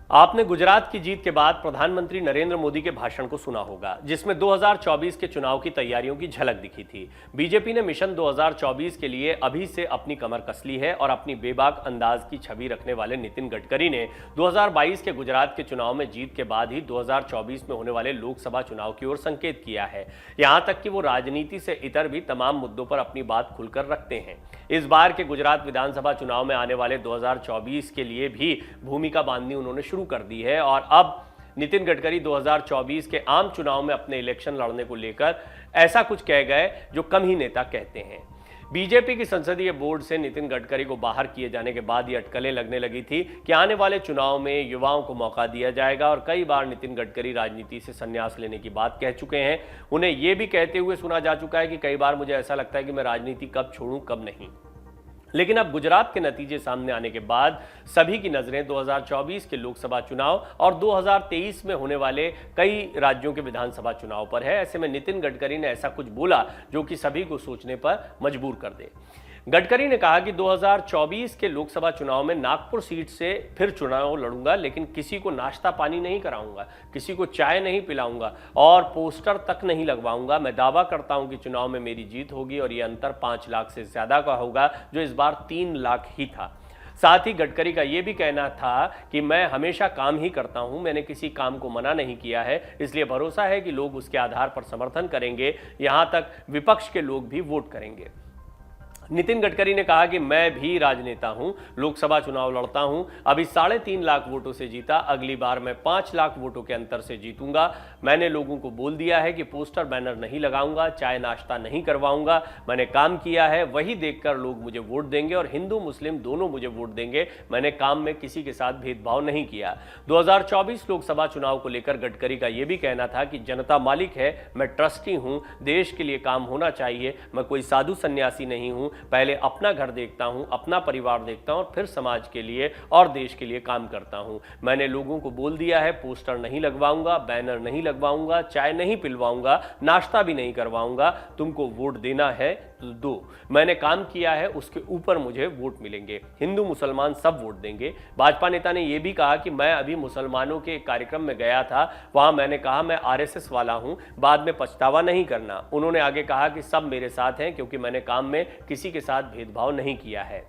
आपने गुजरात की जीत के बाद प्रधानमंत्री नरेंद्र मोदी के भाषण को सुना होगा, जिसमें 2024 के चुनाव की तैयारियों की झलक दिखी थी। बीजेपी ने मिशन 2024 के लिए अभी से अपनी कमर कस ली है और अपनी बेबाक अंदाज की छवि रखने वाले नितिन गडकरी ने 2022 के गुजरात के चुनाव में जीत के बाद ही 2024 में होने वाले लोकसभा चुनाव की ओर संकेत किया है। यहां तक कि वो राजनीति से इतर भी तमाम मुद्दों पर अपनी बात खुलकर रखते हैं। इस बार के गुजरात विधानसभा चुनाव में आने वाले 2024 के लिए भी भूमिका बांधनी उन्होंने शुरू कर दी है और अब नितिन गडकरी 2024 के आम चुनाव में अपने इलेक्शन लड़ने को लेकर ऐसा कुछ कह गए जो कम ही नेता कहते हैं। बीजेपी की संसदीय बोर्ड से नितिन गडकरी को बाहर किए जाने के बाद ये अटकलें लगने लगी थी कि आने वाले चुनाव में युवाओं को मौका दिया जाएगा और कई बार नितिन गडकरी राजनीति से संन्यास लेने की बात कह चुके हैं। उन्हें यह भी कहते हुए सुना जा चुका है कि कई बार मुझे ऐसा लगता है कि मैं राजनीति कब छोड़ूं कब नहीं। लेकिन अब गुजरात के नतीजे सामने आने के बाद सभी की नजरें 2024 के लोकसभा चुनाव और 2023 में होने वाले कई राज्यों के विधानसभा चुनाव पर है। ऐसे में नितिन गडकरी ने ऐसा कुछ बोला जो कि सभी को सोचने पर मजबूर कर दे। गडकरी ने कहा कि 2024 के लोकसभा चुनाव में नागपुर सीट से फिर चुनाव लड़ूंगा, लेकिन किसी को नाश्ता पानी नहीं कराऊंगा, किसी को चाय नहीं पिलाऊंगा और पोस्टर तक नहीं लगवाऊंगा। मैं दावा करता हूं कि चुनाव में मेरी जीत होगी और यह अंतर 5 लाख से ज्यादा का होगा, जो इस बार 3 लाख ही था। साथ ही गडकरी का यह भी कहना था कि मैं हमेशा काम ही करता हूं, मैंने किसी काम को मना नहीं किया है, इसलिए भरोसा है कि लोग उसके आधार पर समर्थन करेंगे, यहां तक विपक्ष के लोग भी वोट करेंगे। नितिन गडकरी ने कहा कि मैं भी राजनेता हूं, लोकसभा चुनाव लड़ता हूं, अभी 3.5 लाख वोटों से जीता, अगली बार मैं 5 लाख वोटों के अंतर से जीतूंगा। मैंने लोगों को बोल दिया है कि पोस्टर बैनर नहीं लगाऊंगा, चाय नाश्ता नहीं करवाऊंगा। मैंने काम किया है, वही देखकर लोग मुझे वोट देंगे और हिंदू मुस्लिम दोनों मुझे वोट देंगे। मैंने काम में किसी के साथ भेदभाव नहीं किया। 2024 लोकसभा चुनाव को लेकर गडकरी का यह भी कहना था कि जनता मालिक है, मैं ट्रस्टी हूं, देश के लिए काम होना चाहिए, मैं कोई साधु सन्यासी नहीं हूं, पहले अपना घर देखता हूं, अपना परिवार देखता हूं और फिर समाज के लिए और देश के लिए काम करता हूं। मैंने लोगों को बोल दिया है, पोस्टर नहीं लगवाऊंगा, बैनर नहीं लगवाऊंगा, चाय नहीं पिलवाऊंगा, नाश्ता भी नहीं करवाऊंगा। तुमको वोट देना है तो दो, मैंने काम किया है, उसके ऊपर मुझे वोट मिलेंगे। हिंदू मुसलमान सब वोट देंगे। भाजपा नेता ने यह भी कहा कि मैं अभी मुसलमानों के कार्यक्रम में गया था, वहां मैंने कहा मैं आरएसएस वाला हूं, बाद में पछतावा नहीं करना। उन्होंने आगे कहा कि सब मेरे साथ हैं क्योंकि मैंने काम में किसी के साथ भेदभाव नहीं किया है।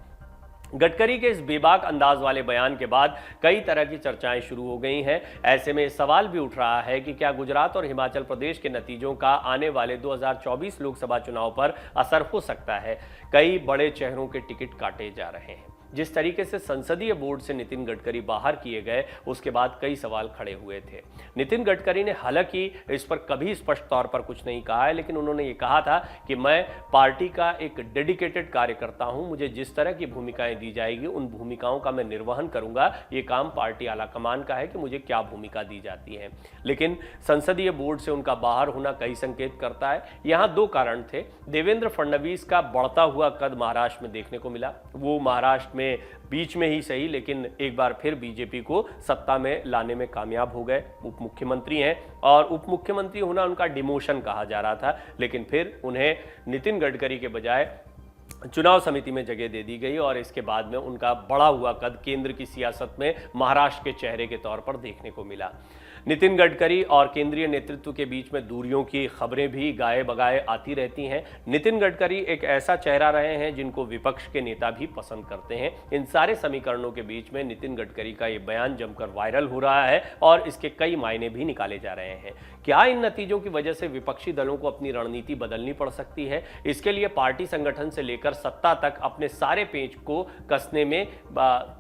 गडकरी के इस बेबाक अंदाज वाले बयान के बाद कई तरह की चर्चाएं शुरू हो गई हैं। ऐसे में सवाल भी उठ रहा है कि क्या गुजरात और हिमाचल प्रदेश के नतीजों का आने वाले 2024 लोकसभा चुनाव पर असर हो सकता है। कई बड़े चेहरों के टिकट काटे जा रहे हैं। जिस तरीके से संसदीय बोर्ड से नितिन गडकरी बाहर किए गए, उसके बाद कई सवाल खड़े हुए थे। नितिन गडकरी ने हालांकि इस पर कभी स्पष्ट तौर पर कुछ नहीं कहा है, लेकिन उन्होंने ये कहा था कि मैं पार्टी का एक डेडिकेटेड कार्यकर्ता हूं, मुझे जिस तरह की भूमिकाएं दी जाएगी उन भूमिकाओं का मैं निर्वहन करूंगा। ये काम पार्टी आलाकमान का है कि मुझे क्या भूमिका दी जाती है। लेकिन संसदीय बोर्ड से उनका बाहर होना कई संकेत करता है। यहां 2 कारण थे। देवेंद्र फडणवीस का बढ़ता हुआ कद महाराष्ट्र में देखने को मिला। वो महाराष्ट्र में बीच में ही सही, लेकिन एक बार फिर बीजेपी को सत्ता में लाने में कामयाब हो गए। उप मुख्यमंत्री हैं और उप मुख्यमंत्री होना उनका डिमोशन कहा जा रहा था, लेकिन फिर उन्हें नितिन गडकरी के बजाय चुनाव समिति में जगह दे दी गई और इसके बाद में उनका बढ़ा हुआ कद केंद्र की सियासत में महाराष्ट्र के चेहरे के तौर पर देखने को मिला। नितिन गडकरी और केंद्रीय नेतृत्व के बीच में दूरियों की खबरें भी गाए बगाए आती रहती हैं। नितिन गडकरी एक ऐसा चेहरा रहे हैं जिनको विपक्ष के नेता भी पसंद करते हैं। इन सारे समीकरणों के बीच में नितिन गडकरी का ये बयान जमकर वायरल हो रहा है और इसके कई मायने भी निकाले जा रहे हैं। क्या इन नतीजों की वजह से विपक्षी दलों को अपनी रणनीति बदलनी पड़ सकती है? इसके लिए पार्टी संगठन से लेकर सत्ता तक अपने सारे पेंच को कसने में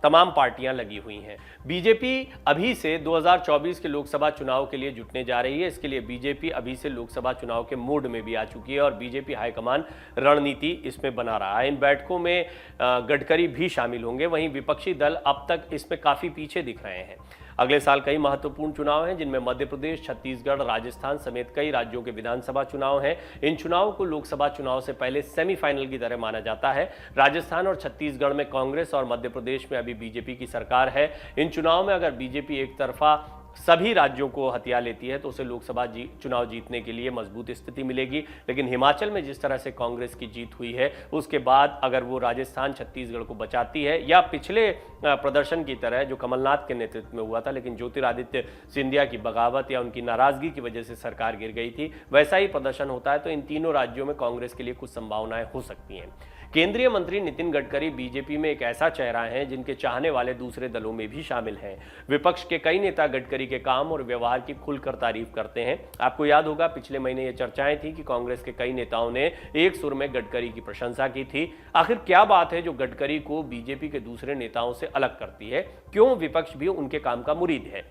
तमाम पार्टियां लगी हुई हैं। बीजेपी अभी से 2024 के लोकसभा चुनाव के लिए जुटने जा रही है। इसके लिए बीजेपी अभी से लोकसभा चुनाव के मूड में भी आ चुकी है और बीजेपी हाईकमान रणनीति इसमें बना रहा है। इन बैठकों में गडकरी भी शामिल होंगे। वहीं विपक्षी दल अब तक इसमें काफी पीछे दिख रहे हैं। अगले साल कई महत्वपूर्ण चुनाव हैं, जिनमें मध्य प्रदेश, छत्तीसगढ़, राजस्थान समेत कई राज्यों के विधानसभा चुनाव हैं। इन चुनावों को लोकसभा चुनाव से पहले सेमीफाइनल की तरह माना जाता है। राजस्थान और छत्तीसगढ़ में कांग्रेस और मध्य प्रदेश में अभी बीजेपी की सरकार है। इन चुनाव में अगर बीजेपी एक तरफा सभी राज्यों को हथिया लेती है तो उसे लोकसभा चुनाव जीतने के लिए मजबूत स्थिति मिलेगी। लेकिन हिमाचल में जिस तरह से कांग्रेस की जीत हुई है, उसके बाद अगर वो राजस्थान छत्तीसगढ़ को बचाती है, या पिछले प्रदर्शन की तरह जो कमलनाथ के नेतृत्व में हुआ था लेकिन ज्योतिरादित्य सिंधिया की बगावत या उनकी नाराजगी की वजह से सरकार गिर गई थी, वैसा ही प्रदर्शन होता है तो इन तीनों राज्यों में कांग्रेस के लिए कुछ संभावनाएं हो सकती हैं। केंद्रीय मंत्री नितिन गडकरी बीजेपी में एक ऐसा चेहरा है जिनके चाहने वाले दूसरे दलों में भी शामिल हैं। विपक्ष के कई नेता गडकरी के काम और व्यवहार की खुलकर तारीफ करते हैं। आपको याद होगा पिछले महीने ये चर्चाएं थी कि कांग्रेस के कई नेताओं ने एक सुर में गडकरी की प्रशंसा की थी। आखिर क्या बात है जो गडकरी को बीजेपी के दूसरे नेताओं से अलग करती है? क्यों विपक्ष भी उनके काम का मुरीद है?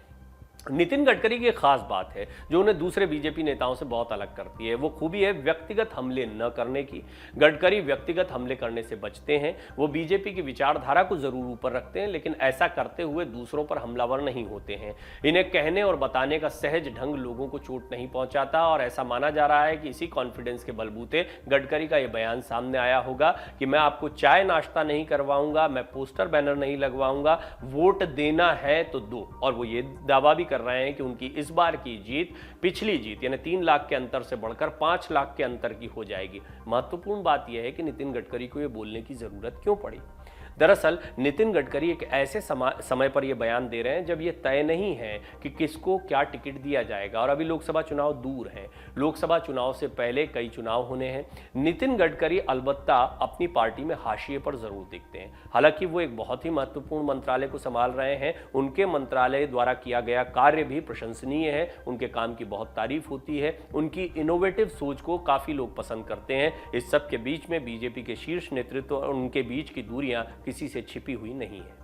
नितिन गडकरी की एक खास बात है जो उन्हें दूसरे बीजेपी नेताओं से बहुत अलग करती है। वो खूबी है व्यक्तिगत हमले न करने की। गडकरी व्यक्तिगत हमले करने से बचते हैं। वो बीजेपी की विचारधारा को जरूर ऊपर रखते हैं, लेकिन ऐसा करते हुए दूसरों पर हमलावर नहीं होते हैं। इन्हें कहने और बताने का सहज ढंग लोगों को चोट नहीं पहुंचाता और ऐसा माना जा रहा है कि इसी कॉन्फिडेंस के बलबूते गडकरी का यह बयान सामने आया होगा कि मैं आपको चाय नाश्ता नहीं करवाऊंगा, मैं पोस्टर बैनर नहीं लगवाऊंगा, वोट देना है तो दो। और वो ये दावा भी कर रहे हैं कि उनकी इस बार की जीत पिछली जीत यानी 3 लाख के अंतर से बढ़कर 5 लाख के अंतर की हो जाएगी। महत्वपूर्ण बात यह है कि नितिन गडकरी को यह बोलने की जरूरत क्यों पड़ी। दरअसल नितिन गडकरी एक ऐसे समय पर यह बयान दे रहे हैं जब यह तय नहीं है कि किसको क्या टिकट दिया जाएगा और अभी लोकसभा चुनाव दूर हैं। लोकसभा चुनाव से पहले कई चुनाव होने हैं। नितिन गडकरी अलबत्ता अपनी पार्टी में हाशिए पर जरूर दिखते हैं। हालांकि वो एक बहुत ही महत्वपूर्ण मंत्रालय को संभाल रहे हैं। उनके मंत्रालय द्वारा किया गया कार्य भी प्रशंसनीय है। उनके काम की बहुत तारीफ होती है। उनकी इनोवेटिव सोच को काफी लोग पसंद करते हैं। इस सब के बीच में बीजेपी के शीर्ष नेतृत्व और उनके बीच की दूरियां किसी से छिपी हुई नहीं है।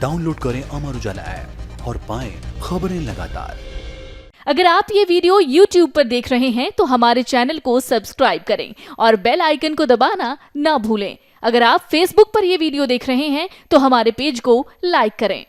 डाउनलोड करें अमर उजाला ऐप और पाएं खबरें लगातार। अगर आप ये वीडियो YouTube पर देख रहे हैं तो हमारे चैनल को सब्सक्राइब करें और बेल आइकन को दबाना ना भूलें। अगर आप Facebook पर ये वीडियो देख रहे हैं तो हमारे पेज को लाइक करें।